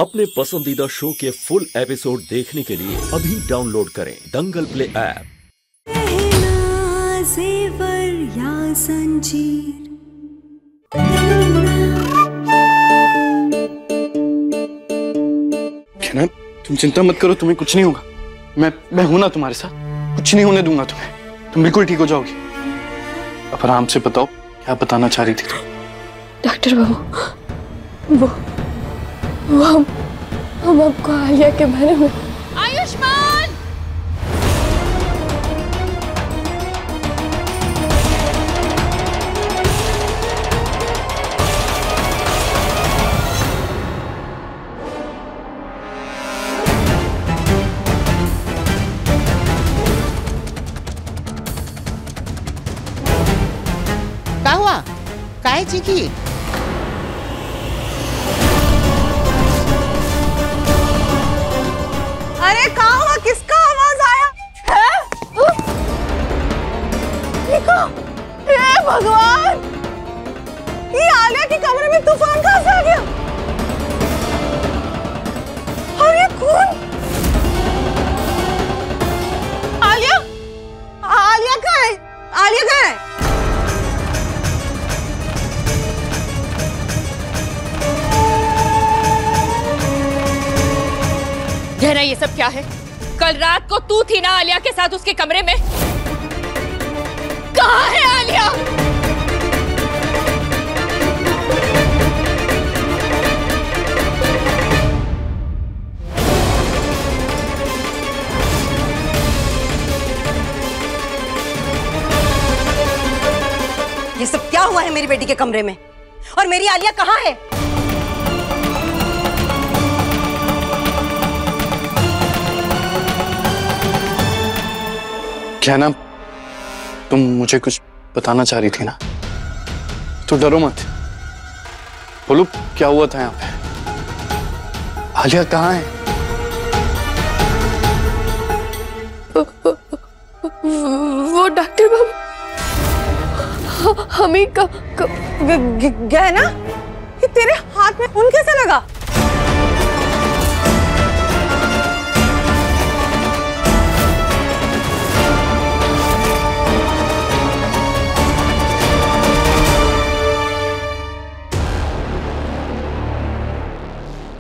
अपने पसंदीदा शो के फुल एपिसोड देखने के लिए अभी डाउनलोड करें दंगल प्ले ऐप। ना, तुम चिंता मत करो, तुम्हें कुछ नहीं होगा। मैं हूं ना तुम्हारे साथ, कुछ नहीं होने दूंगा तुम्हें। तुम बिल्कुल ठीक हो जाओगी। अब आराम से बताओ, क्या बताना चाह रही थी तुम? डॉक्टर बाबू, वो हम आपको आलिया के बारे में। आयुष्मान! क्या हुआ? काहे चीखी? अरे कहाँ हुआ? किसका आवाज आया है? हे भगवान, ये आलिया के कमरे में तूफान कहाँ से आ गया? और ये खून? आलिया कहाँ है? आलिया कहाँ है? गहना, ये सब क्या है? कल रात को तू थी ना आलिया के साथ उसके कमरे में? कहाँ है आलिया? ये सब क्या हुआ है मेरी बेटी के कमरे में? और मेरी आलिया कहाँ है? क्या ना, तुम मुझे कुछ बताना चाह रही थी ना, तो डरो मत, बोलो क्या हुआ था यहाँ पे? आलिया कहाँ है? वो डॉक्टर बाबू, हमें गहना, ये तेरे हाथ में खून कैसे लगा?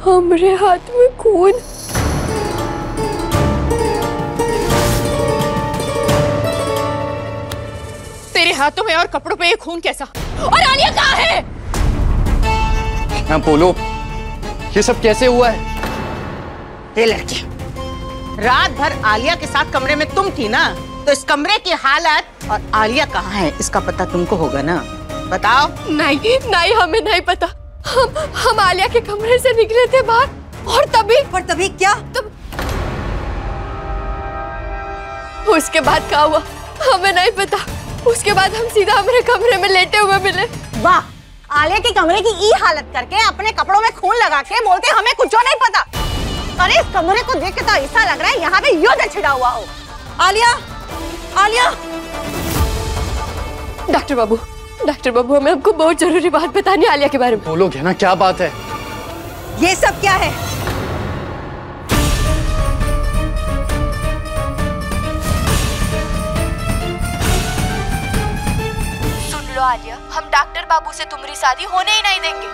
हमारे हाथ में खून? तेरे हाथों में और कपड़ों पे ये खून कैसा? और आलिया कहाँ है? ना बोलो, ये सब कैसे हुआ है? ये लड़की, रात भर आलिया के साथ कमरे में तुम थी ना, तो इस कमरे की हालत और आलिया कहाँ है इसका पता तुमको होगा ना? बताओ। नहीं, हमें नहीं पता। हम आलिया के कमरे से निकले थे बाहर और तभी क्या? उसके बाद क्या हुआ हमें नहीं पता। उसके बाद हम सीधा हमारे कमरे में लेटे हुए मिले। वाह, आलिया के कमरे की ई हालत करके अपने कपड़ों में खून लगा के बोलते हमें कुछ नहीं पता। अरे इस कमरे को देख के तो ऐसा लग रहा है यहाँ पे युद्ध छिड़ा हुआ हो। आलिया! डॉक्टर बाबू, हमें आपको बहुत जरूरी बात बतानी है आलिया के बारे में। बोलोगे ना, क्या बात है? ये सब क्या है? सुन लो आलिया, हम डॉक्टर बाबू से तुम्हारी शादी होने ही नहीं देंगे।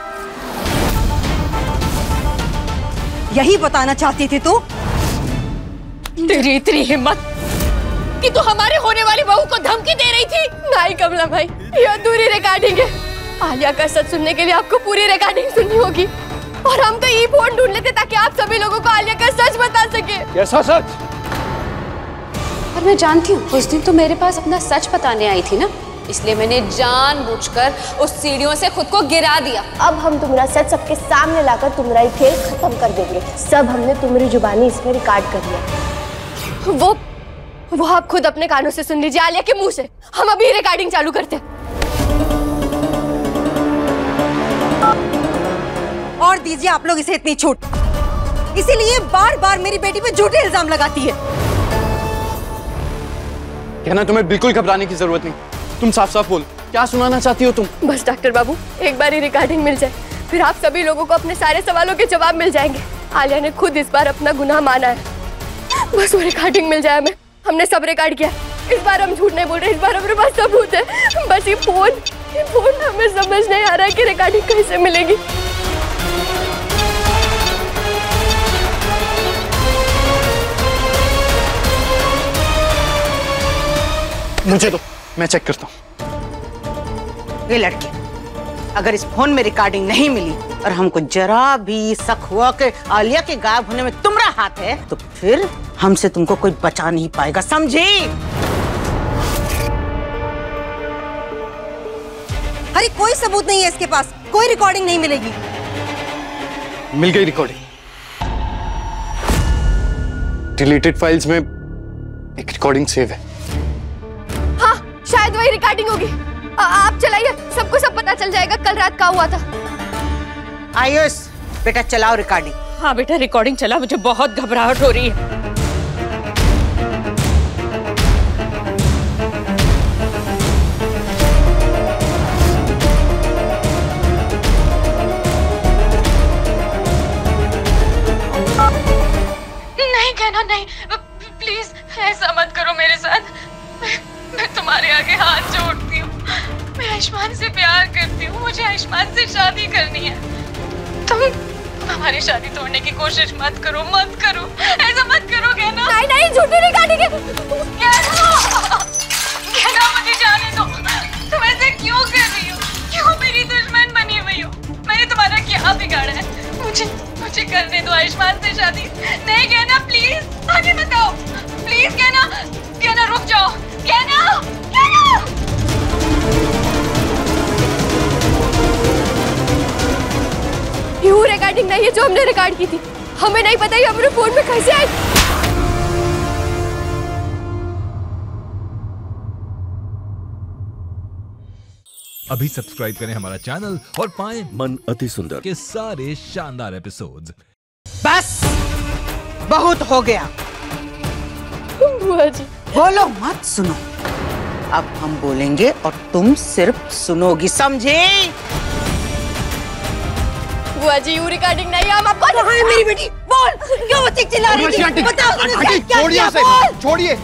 यही बताना चाहती थी तू? तेरी इतनी हिम्मत कि तू हमारे होने वाली बहू को धमकी दे रही थी? नहीं कमला भाई, ये अधूरी रिकॉर्डिंग है। आलिया का सच सुनने के लिए आपको पूरी रिकॉर्डिंग सुननी होगी। और हम तो ये फोन ढूंढ लेते ताकि आप सभी लोगों को आलिया का सच बता सके। कैसा सच? और मैं जानती हूँ, उस दिन तो मेरे पास अपना सच बताने आई थी ना, इसलिए मैंने जानबूझकर उस सीढ़ियों से खुद को गिरा दिया। अब हम तुम्हारा सच सबके सामने लाकर तुम्हारा खेल खत्म कर देंगे। सब हमने तुम्हारी जुबानी इसमें रिकॉर्ड कर लिया। वो आप खुद अपने कानों से सुन लीजिए आलिया के मुंह से। हम अभी रिकॉर्डिंग चालू करते हैं। और दीजिए आप लोग इसे इतनी छूट, इसीलिए बार बार मेरी बेटी पे झूठे इल्जाम लगाती है। कहना, तुम्हें बिल्कुल घबराने की जरूरत नहीं। तुम साफ साफ बोलो, क्या सुनाना चाहती हो तुम? बस डॉक्टर बाबू, एक बार ही रिकॉर्डिंग मिल जाए, फिर आप सभी लोगों को अपने सारे सवालों के जवाब मिल जाएंगे। आलिया ने खुद इस बार अपना गुनाह माना है। बस वो रिकॉर्डिंग मिल जाए हमें। हमने सब रिकॉर्ड किया। इस बार हम झूठ नहीं बोल रहे, इस बार हमारे पास सबूत है। बस ये फोन हमें समझ नहीं आ रहा है कि रिकॉर्डिंग कैसे मिलेगी। मुझे तो, मैं चेक करता हूँ। ये लड़की, अगर इस फोन में रिकॉर्डिंग नहीं मिली और हमको जरा भी शक हुआ कि आलिया के गायब होने में तुम्हारा हाथ है, तो फिर हमसे तुमको कोई बचा नहीं पाएगा, समझी? अरे कोई सबूत नहीं है इसके पास, कोई रिकॉर्डिंग नहीं मिलेगी। मिल गई रिकॉर्डिंग। डिलीटेड फाइल्स में एक रिकॉर्डिंग सेव है। हाँ, शायद वही रिकॉर्डिंग होगी। आप चलाइए, सबको सब पता चल जाएगा कल रात क्या हुआ था। आयुष बेटा चलाओ रिकॉर्डिंग। हाँ बेटा रिकॉर्डिंग चला, मुझे बहुत घबराहट हो रही है। नहीं कहना, नहीं प्लीज ऐसा मत करो मेरे साथ। मैं तुम्हारे आगे हाथ जोड़ती हूँ। मैं आयुष्मान से प्यार करती हूँ, मुझे आयुष्मान से शादी करनी है। तुम हमारी शादी तोड़ने की कोशिश मत करो, मत करो, ऐसा मत करो कहना। नहीं नहीं, झूठी रिकॉर्डिंग है। कहना मुझे जाने दो। तुम ऐसे क्यों कर रही हो? क्यों मेरी दुश्मन बनी हुई हो? मैंने तुम्हारा क्या बिगाड़ा है? मुझे करने दो आयुष्मान से शादी। नहीं कहना, प्लीज आगे बताओ, प्लीज कहना रुक जाओ, कहना। ये रिकॉर्डिंग नहीं है जो हमने रिकॉर्ड की थी। हमें नहीं पता ये हमारे फोन में कैसे आई। अभी सब्सक्राइब करें हमारा चैनल और पाएं मन अति सुंदर के सारे शानदार एपिसोड्स। बस बहुत हो गया। बुआ जी बोलो मत, सुनो। अब हम बोलेंगे और तुम सिर्फ सुनोगी, समझे? बुआ जी ये रिकॉर्डिंग नहीं है। हम आपको कहाँ है मेरी बेटी? बोल, क्यों वो चिल्ला रही थी? बताओ तूने क्या छोड़िए उसे, छोड़िए।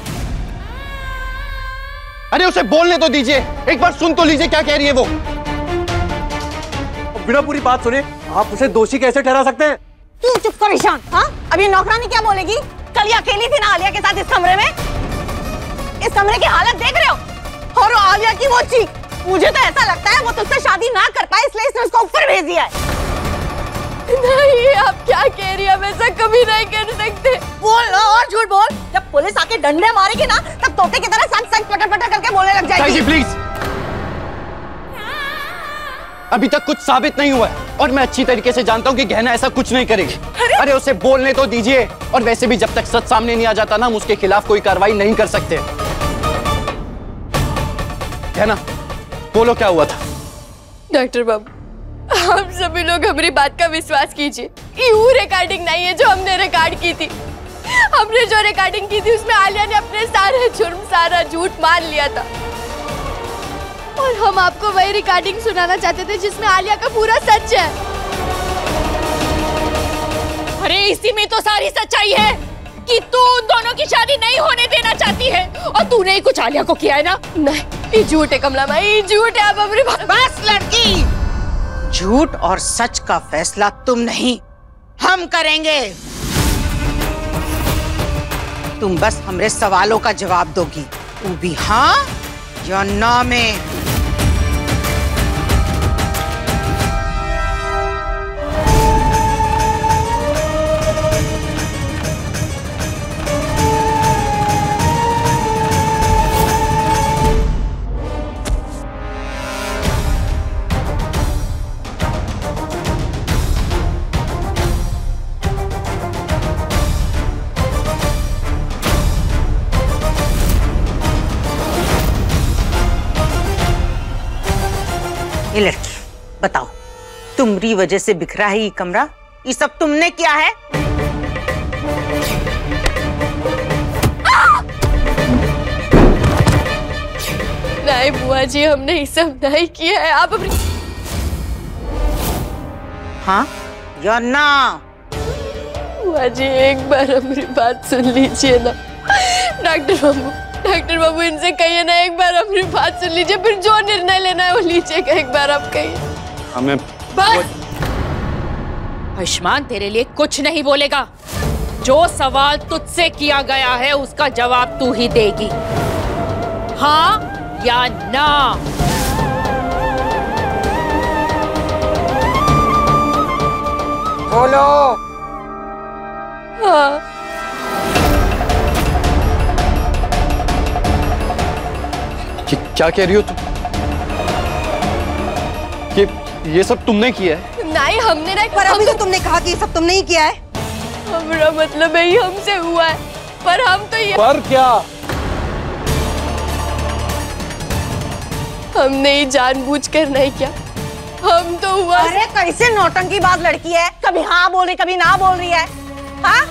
अरे उसे बोलने तो दीजिए, एक बार सुन तो लीजिए क्या कह रही है वो। बिना पूरी बात सुने आप उसे दोषी कैसे ठहरा सकते हैं? तू चुप कर ईशान। हाँ, अब ये नौकरानी क्या बोलेगी? कल ये अकेली थी ना आलिया के साथ इस कमरे में। इस कमरे की हालत देख रहे हो? और आलिया की वो चीख, मुझे तो ऐसा लगता है वो तुझसे शादी ना कर पाए इसलिए इसने उसको ऊपर भेज दिया है। नहीं, आप क्या कह रही हैं? हम ऐसा कभी नहीं कर सकते। बोल और झूठ बोल। जब पुलिस आके डंडे मारेगी ना तब तोते की तरह सच सच पटर पटर करके बोलने लग जाएगी। प्लीज, अभी तक कुछ साबित नहीं हुआ है और मैं अच्छी तरीके से जानता हूँ कि गहना ऐसा कुछ नहीं करेगी। अरे उसे बोलने तो दीजिए। और वैसे भी जब तक सच सामने नहीं आ जाता ना, हम उसके खिलाफ कोई कार्रवाई नहीं कर सकते। गहना बोलो क्या हुआ था? डॉक्टर बाबू, आप सभी लोग हमारी बात का विश्वास कीजिए। ये रिकॉर्डिंग नहीं है जो हमने रिकॉर्ड की थी। हमने जो रिकॉर्डिंग की थी उसमें आलिया ने अपने सारे जुर्म, सारा झूठ मान लिया था। और हम आपको वही रिकॉर्डिंग सुनाना चाहते थे जिसमें आलिया का पूरा सच है। अरे इसी में तो सारी सच्चाई है कि तू उन दोनों की शादी नहीं होने देना चाहती है और तूने ही कुछ आलिया को किया है ना? नहीं, ये झूठ है कमला माँ, ये झूठ है। आप हमारी बात। बस लड़की, झूठ और सच का फैसला तुम नहीं, हम करेंगे। तुम बस हमारे सवालों का जवाब दोगी, वो भी हाँ या ना में। ये लड़की बताओ, तुम्हारी वजह से बिखरा है ये कमरा, ये सब तुमने किया है? नहीं बुआ जी, हमने ये सब नहीं किया है। आप अपनी हाँ या ना? बुआ जी एक बार हमारी बात सुन लीजिए ना। डॉक्टर बाबू इनसे कहिए ना, एक बार हमारी बात सुन लीजिए, फिर जो निर्णय लेना है वो लीजिएगा, एक बार आप कहिए। हमें बस आयुष्मान तेरे लिए कुछ नहीं बोलेगा। जो सवाल तुझसे किया गया है उसका जवाब तू ही देगी, हाँ या ना। बोलो। हाँ। क्या कह रही हो तुम? ये सब तुमने किया है? नहीं हमने नहीं। पर अभी तो तुमने कहा कि ये सब तुमने ही किया है। हमारा मतलब यही हमसे हुआ है, पर हम तो ये पर क्या? हमने ही जानबूझकर नहीं किया, हम तो हुआ। अरे कैसे नौटंकी बात लड़की है, कभी हाँ बोल रही कभी ना बोल रही है। हाँ?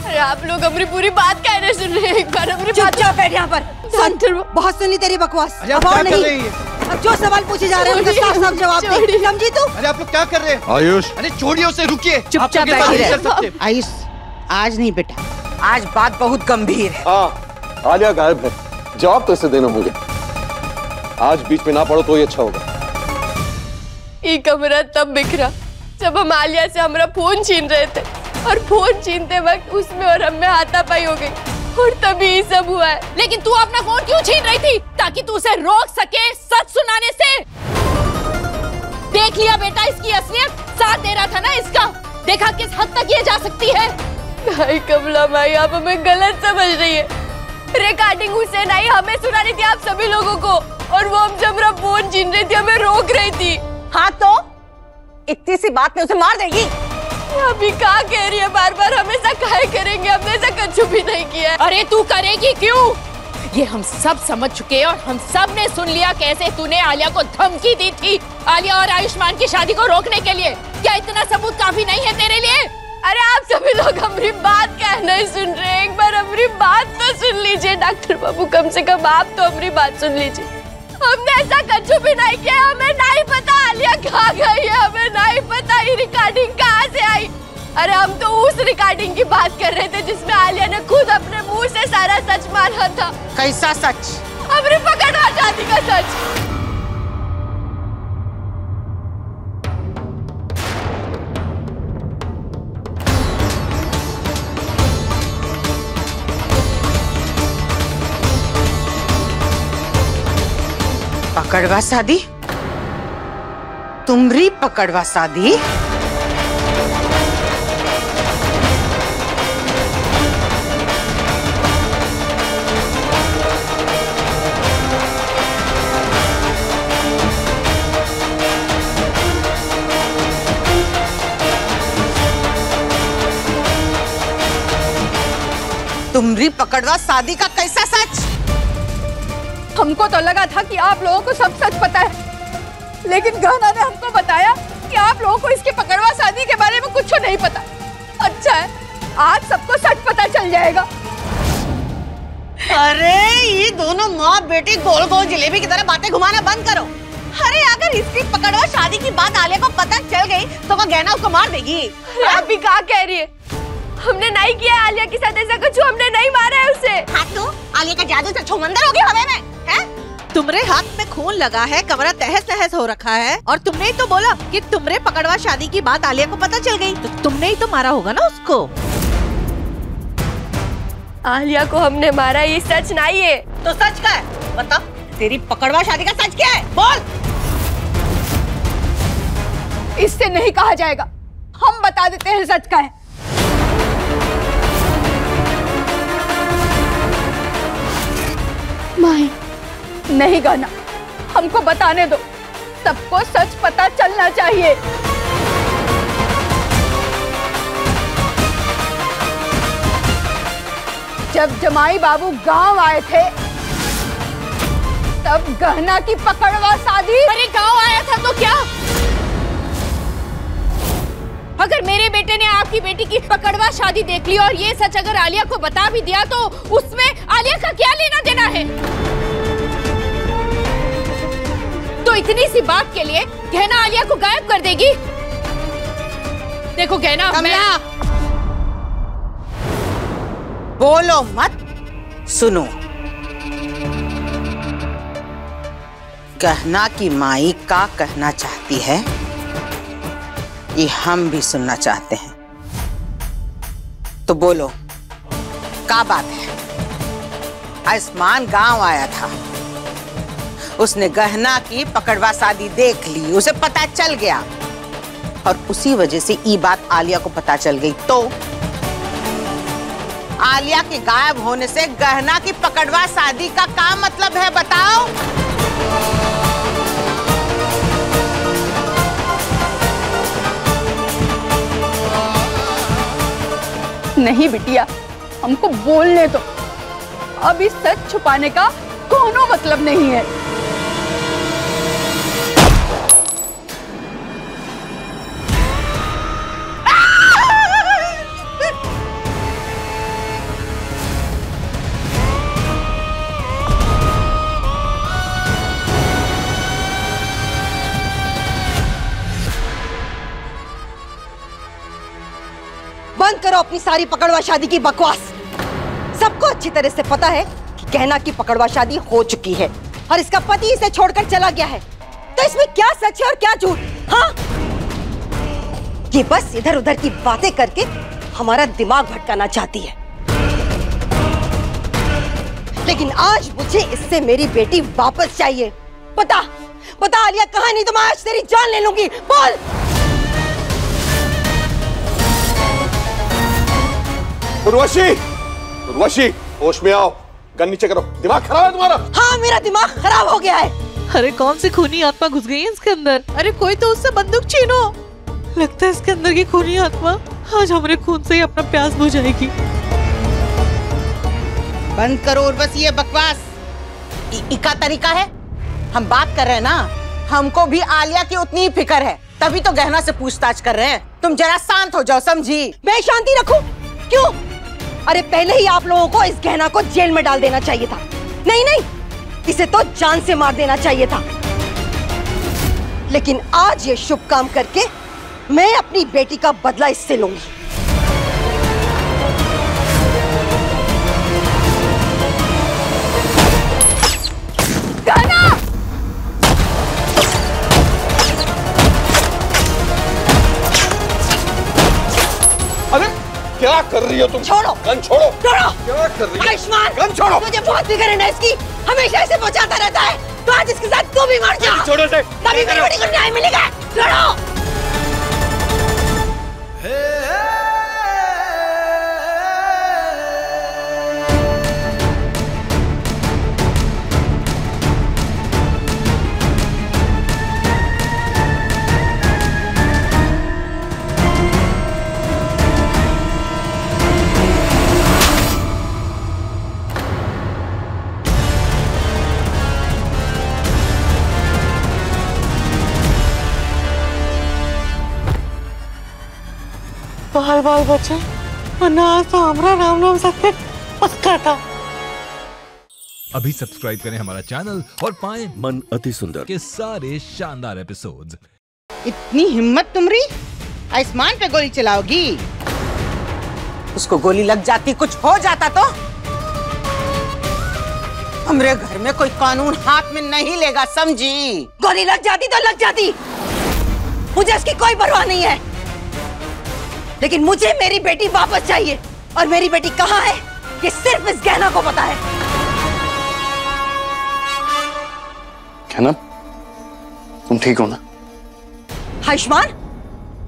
अरे आप लोग अपनी पूरी बात कहने सुन रहे हैं, एक बार अपनी बात। चुपचाप बैठ यहाँ पर। सुन, बहुत सुनी तेरी बकवास। अब और नहीं। अब जो सवाल पूछे जा रहे हैं उनका साफ-साफ जवाब दे, समझी तू? अरे आप लोग क्या कर रहे हैं? आयुष, अरे छोड़िए उसे, रुकिए। चुपचाप बैठी रहे। आयुष, आज नहीं बेटा, आज बात बहुत गंभीर है। हाँ, आलिया गायब है, जवाब तो इसे देना मुझे। आज बीच में ना पड़ो तो ही अच्छा होगा। ये कमरा तब बिखरा जब हम आलिया से हमारा फोन छीन रहे थे, और फोन छीनते वक्त उसमें और हम में हाथापाई हो गई, और तभी ये सब हुआ है। लेकिन तू अपना फोन क्यों छीन रही थी? ताकि तू उसे रोक सके सच सुनाने से। देख लिया बेटा इसकी असलियत, साथ दे रहा था ना इसका। देखा किस हद तक ये जा सकती है। नहीं कमला माई, आप हमें गलत समझ रही है। रिकॉर्डिंग उसे नहीं हमें सुना रही थी, आप सभी लोगों को, और वो हमसे हमारा फोन छीन रही थी, हमें रोक रही थी। हाँ तो इतनी सी बात में उसे मार देगी? अभी क्या कह रही है बार बार, हमेशा काहे करेंगे, हमने ऐसा कुछ भी नहीं किया। अरे तू करेगी क्यों? ये हम सब समझ चुके हैं, और हम सब ने सुन लिया कैसे तूने आलिया को धमकी दी थी आलिया और आयुष्मान की शादी को रोकने के लिए। क्या इतना सबूत काफी नहीं है तेरे लिए? अरे आप सभी लोग हमारी बात क्या नहीं सुन रहे, एक बार हमारी बात तो सुन लीजिए। डॉक्टर बाबू कम से कम आप तो हमारी बात सुन लीजिए। हमने ऐसा कुछ भी नहीं किया, हमें नहीं पता आलिया कहाँ गई है, हमें नहीं पता ये रिकॉर्डिंग कहाँ से आई। अरे हम तो उस रिकॉर्डिंग की बात कर रहे थे जिसमें आलिया ने खुद अपने मुंह से सारा सच माना था। कैसा सच? हमारी पकड़वा शादी का सच। पकड़वा शादी? तुम्हारी पकड़वा शादी? तुम्हारी पकड़वा शादी का कैसा सच? हमको तो लगा था कि आप लोगों को सब सच पता है, लेकिन गहना ने हमको बताया कि आप लोगों को इसकी पकड़वा शादी के बारे में कुछ नहीं पता। अच्छा है, आज सबको सच पता चल जाएगा। अरे ये दोनों माँ बेटी गोल गोल जलेबी की तरह बातें घुमाना बंद करो। अरे अगर इसकी पकड़वा शादी की बात आलिया को पता चल गई तो वो गहना उसको मार देगी। आप भी क्या कह रही है? हमने नहीं किया आलिया के साथ ऐसा कुछ, हमने नहीं मारा है उसे। हाँ तो आलिया का जादू से छुमंदर हो गया हमें में, हैं? तुम्हारे हाथ में खून लगा है, कमरा तहस नहस हो रखा है, और तुमने ही तो बोला कि तुम्हारे पकड़वा शादी की बात आलिया को पता चल गई, तो तुमने ही तो मारा होगा ना उसको। आलिया को हमने मारा, ये सच नहीं है। तो सच क्या है? बता, तेरी पकड़वा शादी का सच क्या है? बोल। इससे नहीं कहा जाएगा, हम बता देते हैं सच क्या है। माई नहीं गाना, हमको बताने दो, सबको सच पता चलना चाहिए। जब जमाई बाबू गांव आए थे तब गहना की पकड़वा शादी। अरे गांव आया था तो क्या? अगर मेरे बेटे ने आपकी बेटी की पकड़वा शादी देख ली और ये सच अगर आलिया को बता भी दिया तो उसमें आलिया का क्या लेना देना है? तो इतनी सी बात के लिए गहना आलिया को गायब कर देगी? देखो गहना, बोलो मत, सुनो। गहना की माई का कहना चाहती है, ये हम भी सुनना चाहते हैं। तो बोलो, क्या बात है? आयुष्मान गांव आया था, उसने गहना की पकड़वा शादी देख ली, उसे पता चल गया और उसी वजह से ये बात आलिया को पता चल गई। तो आलिया के गायब होने से गहना की पकड़वा शादी का क्या मतलब है, बताओ? नहीं बिटिया, हमको बोलने दो। अभी सच छुपाने का कोनो मतलब नहीं है। बंद करो अपनी सारी पकड़वा शादी की बकवास। सबको अच्छी तरह से पता है कि गहना की पकड़वा शादी हो चुकी है और इसका पति इसे छोड़कर चला गया है। तो इसमें क्या सच है और क्या झूठ? हाँ, ये बस इधर उधर की बातें करके हमारा दिमाग भटकाना चाहती है। लेकिन आज मुझे इससे मेरी बेटी वापस चाहिए। बता बता आलिया कहाँ? नहीं तो मैं आज तेरी जान ले लूंगी। बोल। उर्वशी, उर्वशी, होश में आओ। गन नीचे करो। दिमाग खराब है तुम्हारा? हाँ, मेरा दिमाग खराब हो गया है। अरे कौन सी खूनी आत्मा घुस गई है इसके अंदर? अरे कोई तो उससे बंदूक छीनो। लगता है इसके अंदर की खूनी आत्मा आज हमारे खून से ही अपना प्यास बुझाएगी। बंद करो उर्वशी ये बकवास। इका तरीका है? हम बात कर रहे हैं ना, हमको भी आलिया की उतनी ही फिक्र है, तभी तो गहना से पूछताछ कर रहे हैं। तुम जरा शांत हो जाओ, समझी? मैं शांति रखूं? क्यों? अरे पहले ही आप लोगों को इस गहना को जेल में डाल देना चाहिए था। नहीं नहीं, इसे तो जान से मार देना चाहिए था। लेकिन आज ये शुभ काम करके मैं अपनी बेटी का बदला इससे लूंगी। गहना! अरे क्या कर रही हो तुम? छोड़ो गन छोड़ो। छोड़ो। क्या कर रही हो? आयुष्मान, गन छोड़ो। मुझे बहुत फिक्र है ना इसकी, हमेशा ऐसे बचाता रहता है। तो आज इसके साथ तू भी मर जा। छोड़ो से। तभी मेरी बेटी को न्याय मिलेगा। छोड़ो। बाल बाल बचे, वरना आज तो हमारा राम नाम सत्य पक्का था। अभी सब्सक्राइब करें हमारा चैनल और पाएं मन अति सुंदर के सारे शानदार एपिसोड्स। इतनी हिम्मत तुम्हारी? आयुष्मान पे गोली चलाओगी? उसको गोली लग जाती, कुछ हो जाता तो? हमारे घर में कोई कानून हाथ में नहीं लेगा, समझी? गोली लग जाती तो लग जाती, मुझे इसकी कोई परवाह नहीं है। लेकिन मुझे मेरी बेटी वापस चाहिए। और मेरी बेटी कहाँ है ये सिर्फ इस गहना को पता है। गहना, तुम ठीक हो ना? आयुष्मान,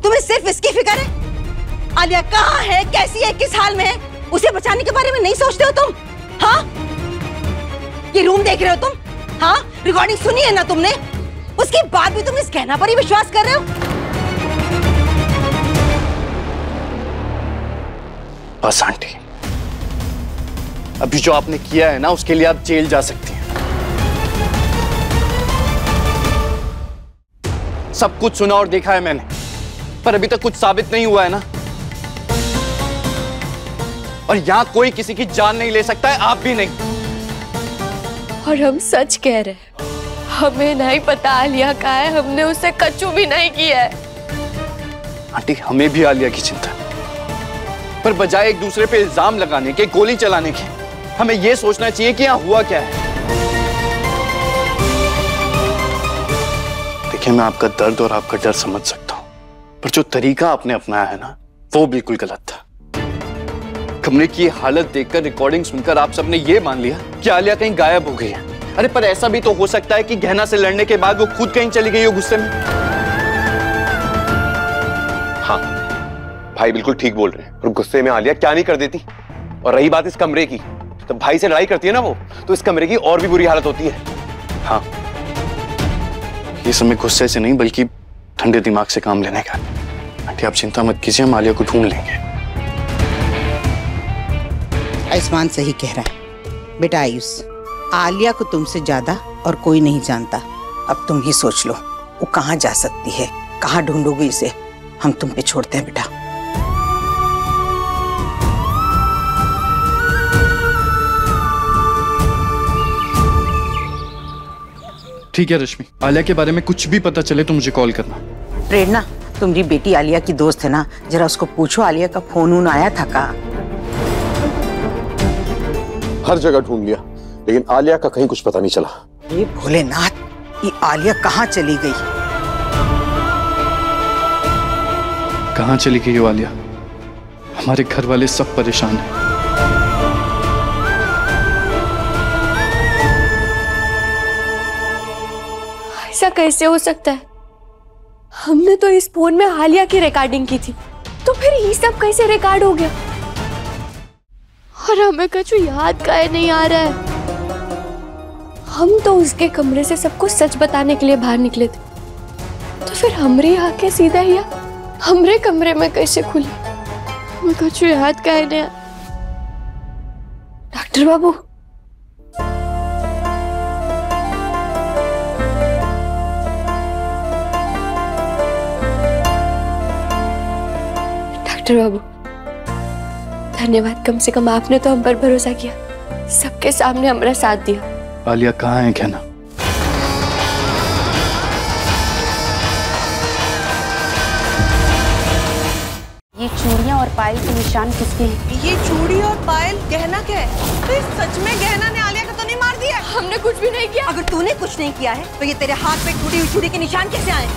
तुम्हें सिर्फ इसकी फिक्र है? आलिया कहाँ है, कैसी है, किस हाल में है, उसे बचाने के बारे में नहीं सोचते हो तुम? हाँ, ये रूम देख रहे हो तुम? हाँ, रिकॉर्डिंग सुनी है ना तुमने? उसके बाद भी तुम इस गहना पर ही विश्वास कर रहे हो? बस आंटी, अभी जो आपने किया है ना, उसके लिए आप जेल जा सकती हैं। सब कुछ सुना और देखा है मैंने, पर अभी तक कुछ साबित नहीं हुआ है ना। और यहां कोई किसी की जान नहीं ले सकता है, आप भी नहीं। और हम सच कह रहे हैं, हमें नहीं पता आलिया कहाँ है, हमने उसे कचू भी नहीं किया है। आंटी, हमें भी आलिया की चिंता है। पर बजाय एक दूसरे पे इल्जाम लगाने के, गोली चलाने के, हमें यह सोचना चाहिए कि यहाँ हुआ क्या है। देखिए, मैं आपका दर्द और आपका डर समझ सकता हूं, पर जो तरीका आपने अपनाया है ना, वो बिल्कुल गलत था। कमरे की हालत देखकर, रिकॉर्डिंग सुनकर आप सबने ये मान लिया कि आलिया कहीं गायब हो गई है। अरे पर ऐसा भी तो हो सकता है कि गहना से लड़ने के बाद वो खुद कहीं चली गई हो गुस्से में। हाँ, भाई बिल्कुल ठीक बोल रहे हैं। और गुस्से में आलिया क्या नहीं कर देती। और रही बात इस कमरे की, तो भाई से लड़ाई करती है ना वो, तो इस कमरे की और भी बुरी हालत होती है। हाँ, ये समय गुस्से से नहीं बल्कि ठंडे दिमाग से काम लेने का। आंटी आप चिंता मत कीजिए, हम आलिया को ढूंढ लेंगे। आयुष्मान सही कह रहा है बेटा। आयुष, आलिया को तुमसे ज्यादा और कोई नहीं जानता। अब तुम ही सोच लो वो कहाँ जा सकती है, कहाँ ढूंढोगे इसे। हम तुम पे छोड़ते हैं बेटा। ठीक है रश्मि, आलिया के बारे में कुछ भी पता चले तो मुझे कॉल करना। प्रेरणा, तुम्हारी बेटी आलिया की दोस्त है ना, जरा उसको पूछो आलिया का फोन आया था का? हर जगह ढूंढ लिया, लेकिन आलिया का कहीं कुछ पता नहीं चला। ये भोलेनाथ, ये आलिया कहाँ चली गई? कहाँ चली गई हो आलिया? हमारे घर वाले सब परेशान हैं। ऐसा कैसे हो सकता है? हमने तो इस फोन में आलिया की रिकॉर्डिंग की थी, तो फिर ये सब कैसे रिकॉर्ड हो गया? और हमें कुछ याद काहे नहीं आ रहा है। हम तो उसके कमरे से सबको सच बताने के लिए बाहर निकले थे, तो फिर हमरे आके सीधा ही हमरे कमरे में कैसे खुली? हमें कुछ याद काहे नहीं। डॉक्टर बाबू, डॉक्टर बाबू धन्यवाद। कम से कम आपने तो हम पर भरोसा किया, सबके सामने हमारा साथ दिया। आलिया कहाँ है कहना? ये चूड़ियां और पायल के निशान किसके हैं? ये चूड़ी और पायल गहना क्या है? तो सच में गहना ने आलिया को तो नहीं मार दिया? हमने कुछ भी नहीं किया। अगर तूने कुछ नहीं किया है तो ये तेरे हाथ पे टूटी हुई चूड़ी के निशान कैसे आए?